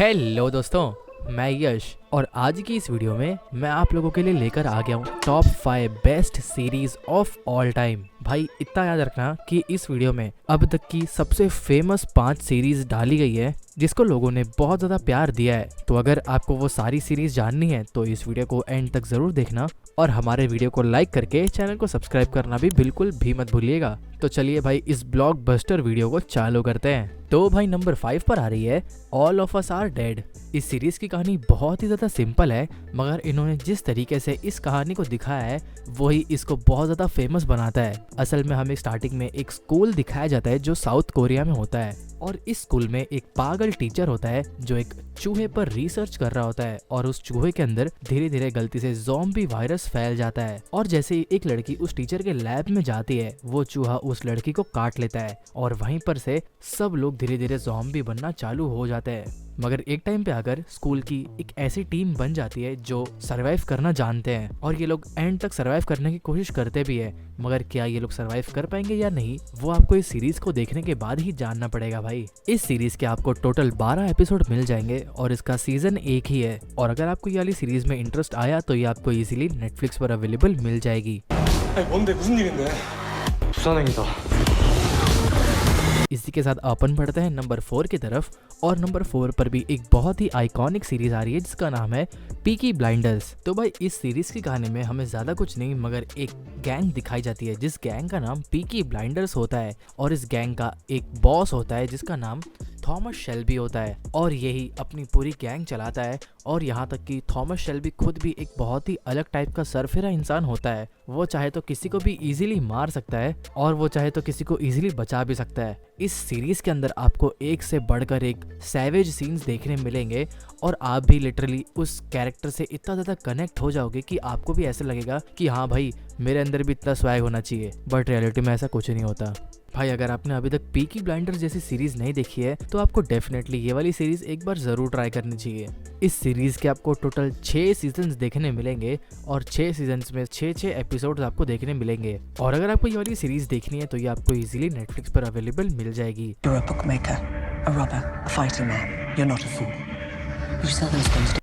Hello दोस्तों, मैं यश और आज की इस वीडियो में मैं आप लोगों के लिए लेकर आ गया हूँ top 5 best series of all time. भाई इतना याद रखना कि इस वीडियो में अब तक की सबसे फेमस 5 सीरीज डाली गई है जिसको लोगों ने बहुत ज्यादा प्यार दिया है। तो अगर आपको वो सारी सीरीज जाननी है तो इस वीडियो को एंड तक जरूर देखना और हमारे वीडियो को लाइक करके चैनल को सब्सक्राइब करना भी बिल्कुल भी मत भूलिएगा। तो चलिए भाई इस ब्लॉकबस्टर वीडियो को चालू करते हैं। तो भाई नंबर 5 पर आ रही है all of us are dead. इस सीरीज की कहानी बहुत ही ज्यादा सिंपल है, मगर इन्होंने जिस तरीके से इस कहानी को दिखाया है वही इसको बहुत ज्यादा फेमस बनाता है। असल में हमें स्टार्टिंग में एक स्कूल दिखाया जाता है जो साउथ कोरिया में होता है और इस स्कूल में एक पागल टीचर होता है जो एक चूहे पर रिसर्च कर रहा होता है और उस चूहे के अंदर धीरे धीरे गलती से ज़ॉम्बी वायरस फैल जाता है और जैसे ही एक लड़की उस टीचर के लैब में जाती है वो चूहा उस लड़की को काट लेता है और वहीं पर से सब लोग धीरे धीरे ज़ॉम्बी बनना चालू हो जाते हैं। मगर एक टाइम पे आकर स्कूल की एक ऐसी टीम बन जाती है जो सरवाइव करना जानते हैं और ये लोग एंड तक सरवाइव करने की कोशिश करते भी है। मगर क्या ये लोग सरवाइव कर पाएंगे या नहीं वो आपको इस सीरीज को देखने के बाद ही जानना पड़ेगा। भाई इस सीरीज के आपको टोटल 12 एपिसोड मिल जाएंगे और इसका सीजन एक ही है और अगर आपको ये वाली सीरीज में इंटरेस्ट आया तो ये आपको इजीली नेटफ्लिक्स पर अवेलेबल मिल जाएगी। इसी के साथ अपन बढ़ते हैं नंबर 4 की तरफ और नंबर 4 पर भी एक बहुत ही आइकॉनिक सीरीज आ रही है जिसका नाम है पीकी ब्लाइंडर्स। तो भाई इस सीरीज की कहानी में हमें ज्यादा कुछ नहीं मगर एक गैंग दिखाई जाती है जिस गैंग का नाम पीकी ब्लाइंडर्स होता है और इस गैंग का एक बॉस होता है जिसका नाम थॉमस शेल्बी होता है और यही अपनी पूरी गैंग चलाता है। और यहाँ तक कि थॉमस शेल्बी खुद भी एक बहुत ही अलग टाइप का सरफिरा इंसान होता है। वो चाहे तो किसी को भी इजीली मार सकता है और वो चाहे तो किसी को इजीली बचा भी सकता है। इस सीरीज के अंदर आपको एक से बढ़कर एक सैवेज सीन्स देखने मिलेंगे और आप भी लिटरली उस कैरेक्टर से इतना ज़्यादा कनेक्ट हो जाओगे कि आपको भी ऐसा लगेगा कि हाँ भाई मेरे अंदर भी इतना स्वैग होना चाहिए। बट रियलिटी में ऐसा कुछ नहीं होता। भाई अगर आपने अभी तक पीकी ब्लाइंडर्स जैसी सीरीज नहीं देखी है तो आपको डेफिनेटली ये वाली सीरीज एक बार जरूर ट्राई करनी चाहिए। इस सीरीज के आपको टोटल 6 सीजन्स देखने मिलेंगे और 6 सीजन्स में 6 एपिसोड्स आपको देखने मिलेंगे और अगर आपको ये वाली सीरीज देखनी है तो ये आपको इजीली नेटफ्लिक्स पर अवेलेबल मिल जाएगी।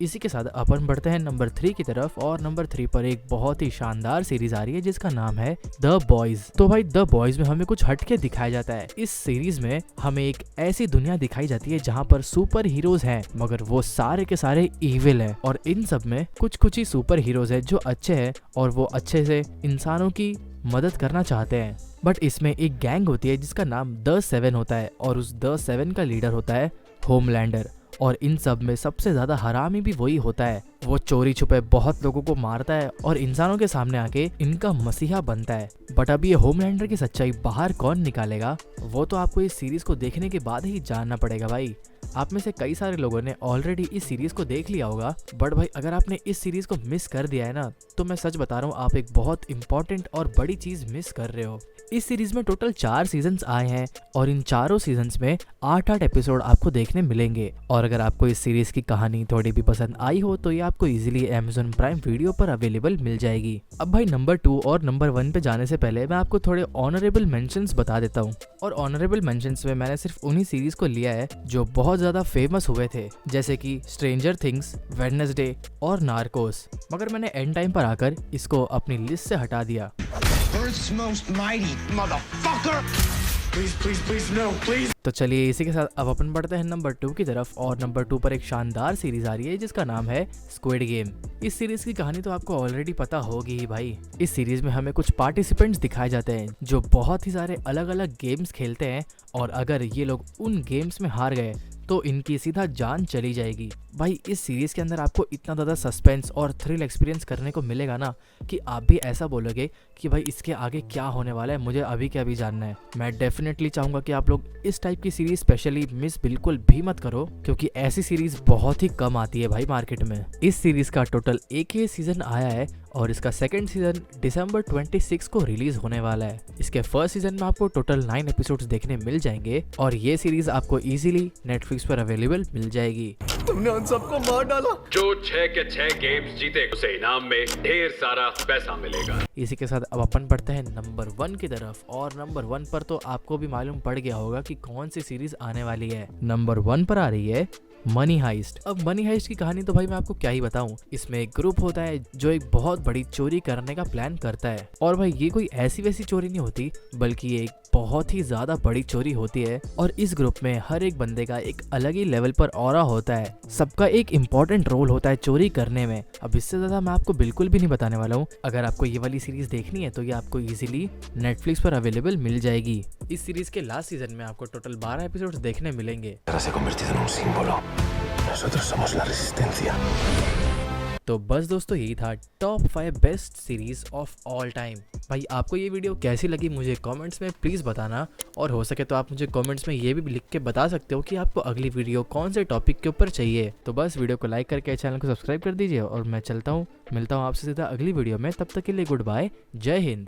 इसी के साथ अपन बढ़ते हैं नंबर 3 की तरफ और नंबर 3 पर एक बहुत ही शानदार सीरीज आ रही है जिसका नाम है द बॉयज। तो भाई द बॉयज में हमें कुछ हटके दिखाया जाता है। इस सीरीज में हमें एक ऐसी दुनिया दिखाई जाती है जहाँ पर सुपर हीरोज हैं मगर वो सारे के सारे इविल हैं और इन सब में कुछ ही सुपर हीरोज हैं जो अच्छे हैं और वो अच्छे से इंसानों की मदद करना चाहते हैं। बट इसमें एक गैंग होती है जिसका नाम द 7 होता है और उस द 7 का लीडर होता है होमलैंडर और इन सब में सबसे ज्यादा हरामी भी वही होता है। वो चोरी छुपे बहुत लोगों को मारता है और इंसानों के सामने आके इनका मसीहा बनता है। बट अब ये होमलैंडर की सच्चाई बाहर कौन निकालेगा वो तो आपको इस सीरीज को देखने के बाद ही जानना पड़ेगा। भाई आप में से कई सारे लोगों ने ऑलरेडी इस सीरीज को देख लिया होगा बट भाई अगर आपने इस सीरीज को मिस कर दिया है ना तो मैं सच बता रहा हूँ आप एक बहुत इंपॉर्टेंट और बड़ी चीज मिस कर रहे हो। इस सीरीज में टोटल 4 सीजन्स आए हैं और इन चारों सीजन्स में 8 एपिसोड आपको देखने मिलेंगे और अगर आपको इस सीरीज की कहानी थोड़ी भी पसंद आई हो तो ये आपको इजीली Amazon प्राइम वीडियो पर अवेलेबल मिल जाएगी। अब भाई नंबर 2 और नंबर 1 पे जाने से पहले मैं आपको थोड़े ऑनरेबल मेंशंस बता देता हूँ और ऑनरेबल मेंशंस में मैंने सिर्फ उन्हीं सीरीज को लिया है जो बहुत ज्यादा फेमस हुए थे जैसे कि स्ट्रेंजर थिंग्स, वेडनेसडे और नार्कोस। मगर मैंने एंड टाइम पर आकर इसको अपनी लिस्ट से हटा दिया। तो चलिए इसी के साथ अब अपन बढ़ते हैं नंबर 2 की तरफ और नंबर 2 पर एक शानदार सीरीज आ रही है जिसका नाम है स्क्विड गेम। इस सीरीज की कहानी तो आपको ऑलरेडी पता होगी ही भाई। इस सीरीज में हमें कुछ पार्टिसिपेंट्स दिखाए जाते हैं जो बहुत ही सारे अलग अलग गेम्स खेलते हैं और अगर ये लोग उन गेम्स में हार गए तो इनकी सीधा जान चली जाएगी। भाई इस सीरीज के अंदर आपको इतना ज़्यादा सस्पेंस और थ्रिल एक्सपीरियंस करने को मिलेगा ना कि आप भी ऐसा बोलोगे कि भाई इसके आगे क्या होने वाला है, मुझे अभी क्या भी जानना है। मैं डेफिनेटली चाहूँगा कि आप लोग इस टाइप की सीरीज स्पेशली मिस बिल्कुल भी मत करो क्योंकि ऐसी सीरीज बहुत ही कम आती है भाई मार्केट में। इस सीरीज का टोटल एक ही सीजन आया है और इसका सेकंड सीजन दिसंबर 26 को रिलीज होने वाला है। इसके फर्स्ट सीजन में आपको टोटल 9 एपिसोड्स देखने मिल जाएंगे और ये सीरीज आपको इजीली नेटफ्लिक्स पर अवेलेबल मिल जाएगी। तुमने उन सबको मार डाला। जो 6 के 6 गेम्स जीते उसे इनाम में ढेर सारा पैसा मिलेगा। इसी के साथ अब अपन बढ़ते हैं नंबर 1 की तरफ और नंबर 1 पर तो आपको भी मालूम पड़ गया होगा कि कौन सी सीरीज आने वाली है। नंबर 1 पर आ रही है मनी हाइस्ट। अब मनी हाइस्ट की कहानी तो भाई मैं आपको क्या ही बताऊं। इसमें एक ग्रुप होता है जो एक बहुत बड़ी चोरी करने का प्लान करता है, और भाई ये कोई ऐसी वैसी चोरी नहीं होती, बल्कि ये एक बहुत ही ज्यादा बड़ी चोरी होती है। और इस ग्रुप में हर एक बंदे का एक अलग ही लेवल पर ऑरा होता है, सबका एक इम्पोर्टेंट रोल होता है चोरी करने में। अब इससे ज्यादा मैं आपको बिल्कुल भी नहीं बताने वाला हूँ। अगर आपको ये वाली सीरीज देखनी है तो ये आपको इजीली नेटफ्लिक्स पर अवेलेबल मिल जाएगी। इस सीरीज के लास्ट सीजन में आपको टोटल 12 एपिसोड्स देखने मिलेंगे। Se ha convertido en un símbolo. Nosotros somos la resistencia. तो बस दोस्तों यही था top 5 best series of all time. भाई आपको ये वीडियो कैसी लगी मुझे कमेंट्स में प्लीज़ बताना, और हो सके तो आप मुझे कमेंट्स में ये भी लिख के बता सकते हो कि आपको अगली वीडियो कौन से टॉपिक के ऊपर चाहिए। तो बस वीडियो को लाइक करके चैनल को सब्सक्राइब कर दीजिए, और मैं चलता हूँ, मिलता हूँ आपसे सीधा अगली वीडियो में। तब तक के लिए गुड बाय, जय हिंद।